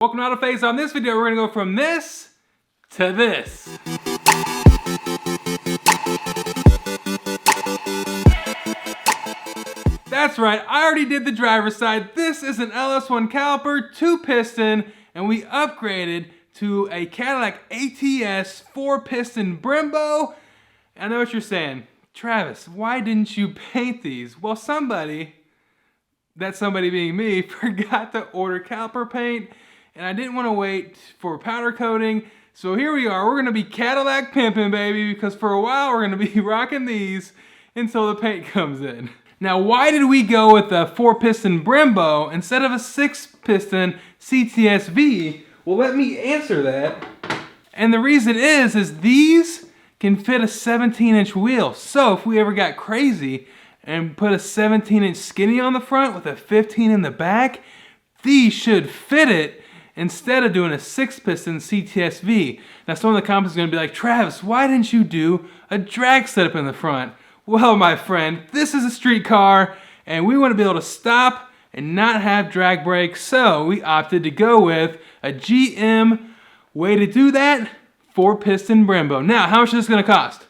Welcome to Autofaze. On this video, we're gonna go from this to this. That's right, I already did the driver's side. This is an LS1 caliper, 2-piston, and we upgraded to a Cadillac ATS 4-piston Brembo. I know what you're saying, Travis, why didn't you paint these? Well, somebody, that somebody being me, forgot to order caliper paint, and I didn't want to wait for powder coating. So here we are, we're going to be Cadillac pimping, baby, because for a while we're going to be rocking these until the paint comes in. Now, why did we go with a 4-piston Brembo instead of a 6-piston CTSV? Well, let me answer that. And the reason is these can fit a 17-inch wheel. So if we ever got crazy and put a 17-inch skinny on the front with a 15 in the back, these should fit it instead of doing a 6-piston CTSV. Now, some of the comments are going to be like, Travis, why didn't you do a drag setup in the front? Well, my friend, this is a street car, and we want to be able to stop and not have drag brakes, so we opted to go with a GM way to do that, 4-piston Brembo. Now, how much is this going to cost?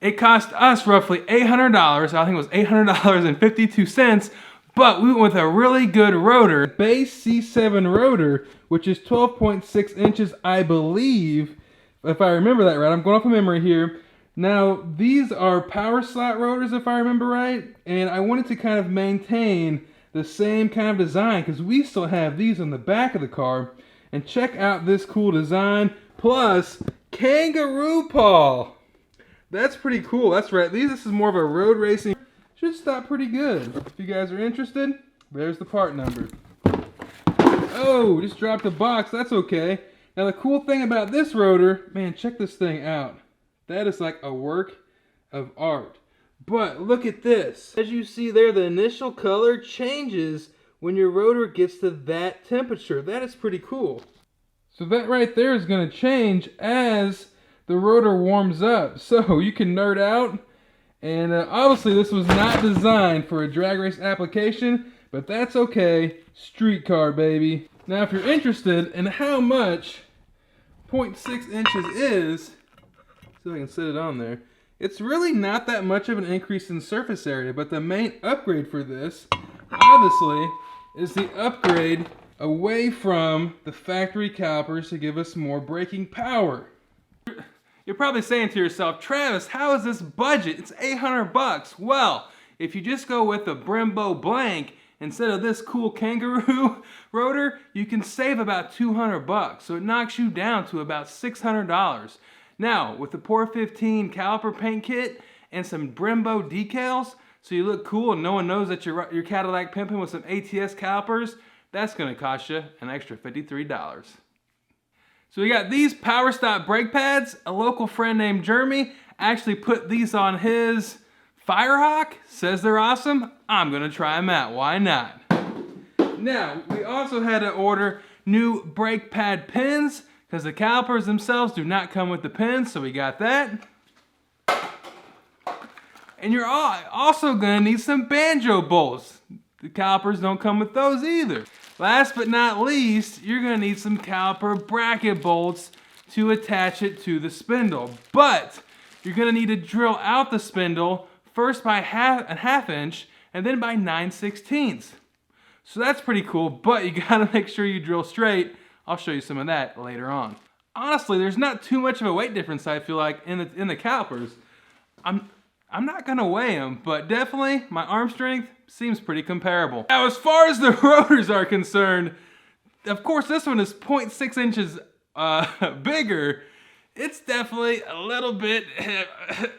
It cost us roughly $800. I think it was $800.52, but we went with a really good rotor, base C7 rotor, which is 12.6 inches, I believe, if I remember that right. I'm going off of memory here. Now, these are power slot rotors, if I remember right, and I wanted to kind of maintain the same kind of design because we still have these on the back of the car. And check out this cool design, plus kangaroo paw. That's pretty cool. That's right. This is more of a road racing. Should stop pretty good. If you guys are interested, there's the part number. Oh, just dropped a box. That's okay. Now, the cool thing about this rotor, man, check this thing out. That is like a work of art. But look at this. As you see there, the initial color changes when your rotor gets to that temperature. That is pretty cool. So that right there is going to change as the rotor warms up. So you can nerd out. And obviously this was not designed for a drag race application, but that's okay. Street car, baby. Now, if you're interested in how much 0.6 inches is, see if I can set it on there. It's really not that much of an increase in surface area, but the main upgrade for this, obviously, is the upgrade away from the factory calipers to give us more braking power. You're probably saying to yourself, Travis, how is this budget? It's $800. Well, if you just go with the Brembo blank instead of this cool kangaroo rotor, you can save about $200. So it knocks you down to about $600. Now, with the Pour 15 caliper paint kit and some Brembo decals, so you look cool and no one knows that you're Cadillac pimping with some ATS calipers, that's going to cost you an extra $53. So we got these power stop brake pads. A local friend named Jeremy actually put these on his Firehawk. Says they're awesome. I'm going to try them out. Why not? Now, we also had to order new brake pad pins because the calipers themselves do not come with the pins, so we got that. And you're also going to need some banjo bolts. The calipers don't come with those either. Last but not least, you're going to need some caliper bracket bolts to attach it to the spindle. But you're going to need to drill out the spindle first by a half inch and then by 9/16. So that's pretty cool, but you got to make sure you drill straight. I'll show you some of that later on. Honestly, there's not too much of a weight difference, I feel like, in the calipers. I'm not gonna weigh them, but definitely my arm strength seems pretty comparable. Now, as far as the rotors are concerned, of course this one is 0.6 inches bigger. It's definitely a little bit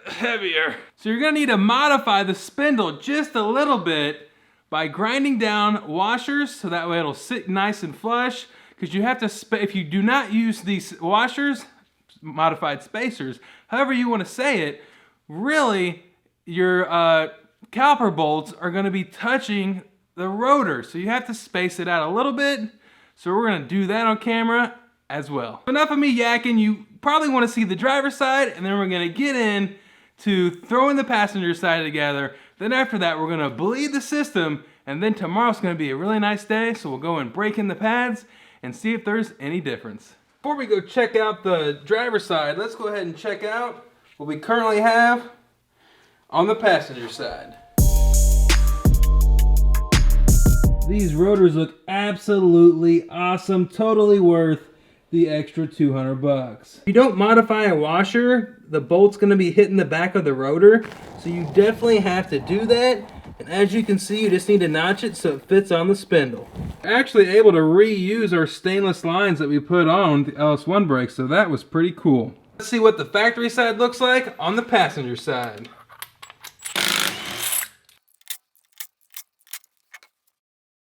heavier. So you're gonna need to modify the spindle just a little bit by grinding down washers so that way it'll sit nice and flush. Because you have to, if you do not use these washers, modified spacers, however you want to say it, really your caliper bolts are going to be touching the rotor. So you have to space it out a little bit. So we're going to do that on camera as well. Enough of me yakking. You probably want to see the driver's side, and then we're going to get in to throwing the passenger side together. Then after that, we're going to bleed the system, and then tomorrow's going to be a really nice day. So we'll go and break in the pads and see if there's any difference. Before we go check out the driver's side, let's go ahead and check out what we currently have on the passenger side. These rotors look absolutely awesome, totally worth the extra 200 bucks. If you don't modify a washer, the bolt's gonna be hitting the back of the rotor, so you definitely have to do that. And as you can see, you just need to notch it so it fits on the spindle. We're actually able to reuse our stainless lines that we put on the LS1 brakes, so that was pretty cool. Let's see what the factory side looks like on the passenger side.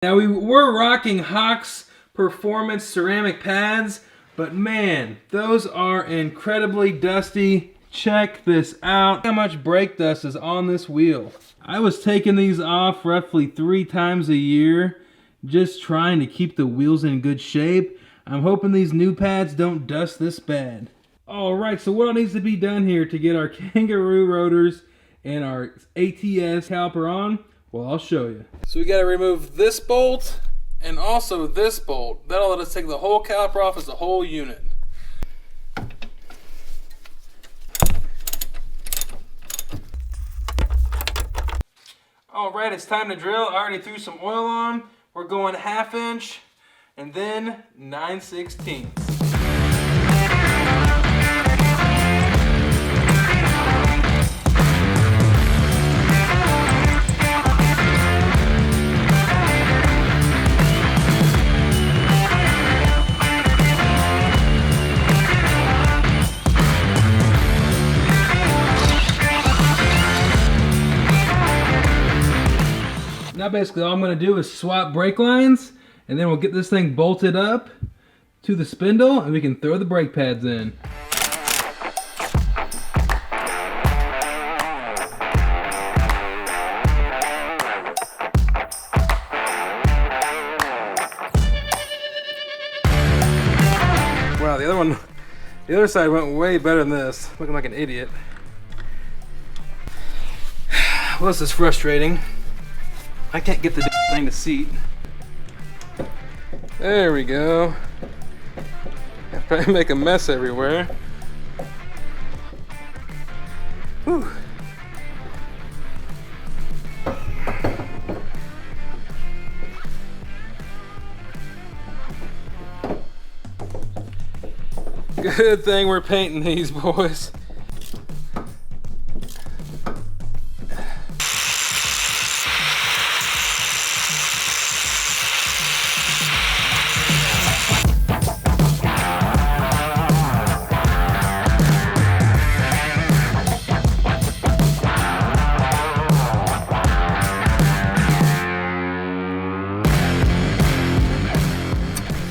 Now we were rocking Hawk's Performance ceramic pads, but man, those are incredibly dusty. Check this out. How much brake dust is on this wheel. I was taking these off roughly 3 times a year, just trying to keep the wheels in good shape. I'm hoping these new pads don't dust this bad. Alright, so what needs to be done here to get our kangaroo rotors and our ATS caliper on? Well, I'll show you. So we got to remove this bolt and also this bolt. That'll let us take the whole caliper off as a whole unit. Alright, it's time to drill. I already threw some oil on. We're going 1/2 inch and then 9/16. Now basically all I'm going to do is swap brake lines, and then we'll get this thing bolted up to the spindle and we can throw the brake pads in. Wow, the other side went way better than this. Looking like an idiot. Well, this is frustrating. I can't get the thing to seat. There we go. I probably make a mess everywhere. Whew. Good thing we're painting these boys.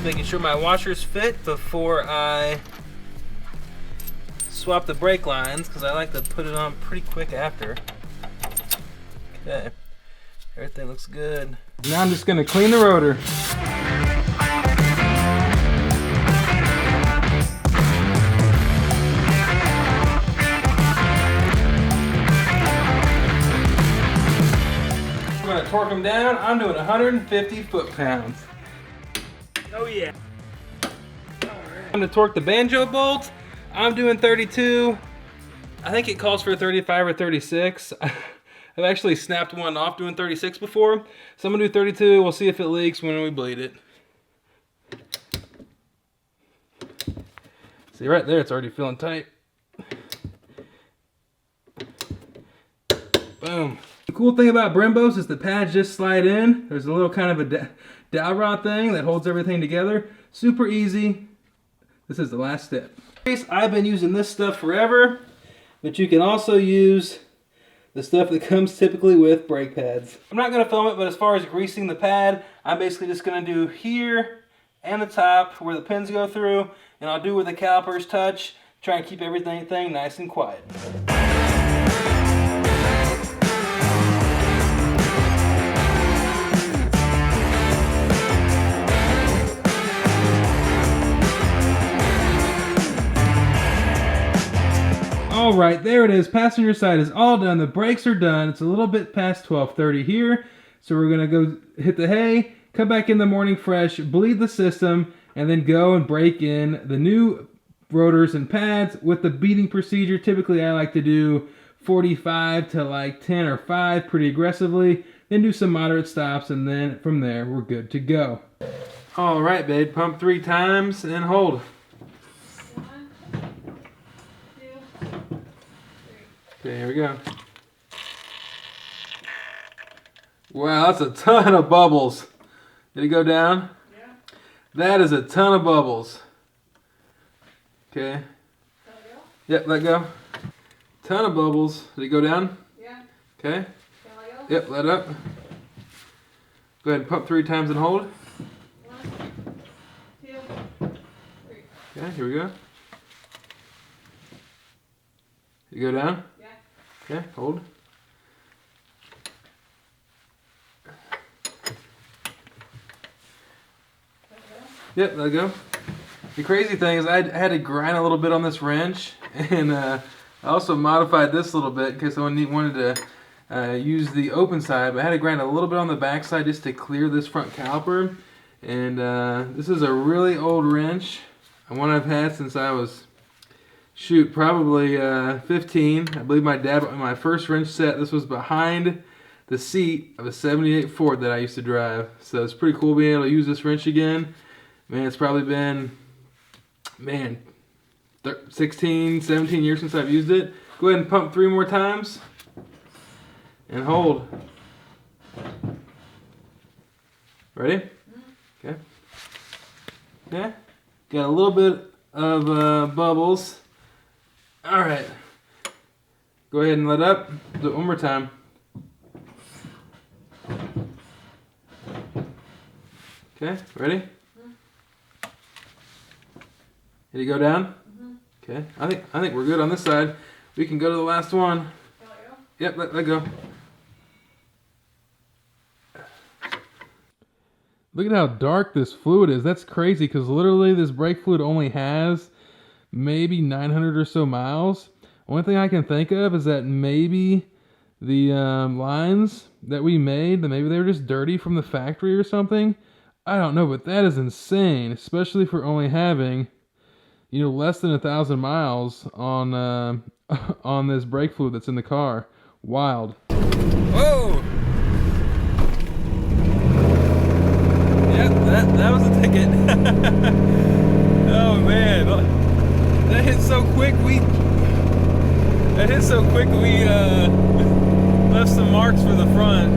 Making sure my washers fit before I swap the brake lines, because I like to put it on pretty quick after. Okay, everything looks good. Now I'm just going to clean the rotor. I'm going to torque them down. I'm doing 150 foot-pounds. Oh yeah. Alright. I'm going to torque the banjo bolt. I'm doing 32. I think it calls for 35 or 36. I've actually snapped one off doing 36 before. So I'm going to do 32. We'll see if it leaks when we bleed it. See right there, it's already feeling tight. Boom. The cool thing about Brembos is the pads just slide in. There's a little kind of a dowel rod thing that holds everything together. Super easy. This is the last step. I've been using this stuff forever, but you can also use the stuff that comes typically with brake pads. I'm not going to film it, but as far as greasing the pad, I'm basically just going to do here and the top where the pins go through, and I'll do where the calipers touch, try and keep everything nice and quiet. Alright, there it is. Passenger side is all done. The brakes are done. It's a little bit past 12:30 here. So we're going to go hit the hay, come back in the morning fresh, bleed the system, and then go and break in the new rotors and pads with the beating procedure. Typically I like to do 45 to like 10 or 5 pretty aggressively, then do some moderate stops, and then from there we're good to go. All right, babe, pump 3 times and hold. 1, 2, 3. Okay, here we go. Wow, that's a ton of bubbles. Did it go down? Yeah. That is a ton of bubbles. Okay. Let go? Yep, let go. Ton of bubbles. Did it go down? Yeah. Okay. Can I let go? Yep, let up. Go ahead and pump 3 times and hold. 1, 2, 3. Okay, here we go. Did it go down? Yeah. Okay, hold. Let go? Yep, let go. The crazy thing is I had to grind a little bit on this wrench, and I also modified this a little bit because I wanted to use the open side, but I had to grind a little bit on the back side just to clear this front caliper. And this is a really old wrench, one I've had since I was, shoot, probably 15. I believe my dad bought me my first wrench set. This was behind the seat of a 78 Ford that I used to drive. So it's pretty cool being able to use this wrench again. Man, it's probably been, 16, 17 years since I've used it. Go ahead and pump 3 more times and hold. Ready? Okay. Okay. Got a little bit of bubbles. All right. Go ahead and let up. Do it one more time. Okay. Ready? Did it go down? Okay. I think we're good on this side. We can go to the last one. Can I let go? Yep. Let go. Look at how dark this fluid is. That's crazy because literally this brake fluid only has maybe 900 or so miles. One thing I can think of is that maybe the lines that we made, that maybe they were just dirty from the factory or something. I don't know, but that is insane, especially for only having, less than 1,000 miles on on this brake fluid that's in the car. Wild. Whoa! That was a ticket. Oh man, that hit so quick. We left some marks for the front.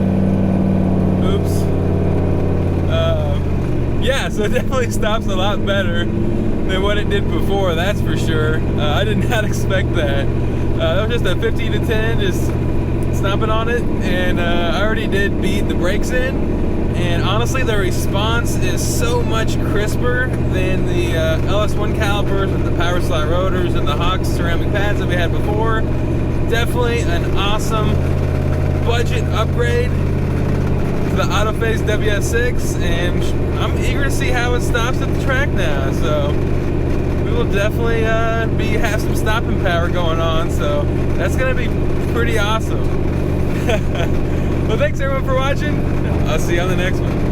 Oops. Yeah, so it definitely stops a lot better than what it did before. That's for sure. I did not expect that. That was just a 50 to 10, just stomping on it, and I already did beat the brakes in. And honestly, the response is so much crisper than the LS1 calipers with the power slide rotors and the Hawks ceramic pads that we had before. Definitely an awesome budget upgrade to the Autofaze WS6, and I'm eager to see how it stops at the track now. So we will definitely have some stopping power going on. So that's gonna be pretty awesome. Well, thanks everyone for watching. I'll see you on the next one.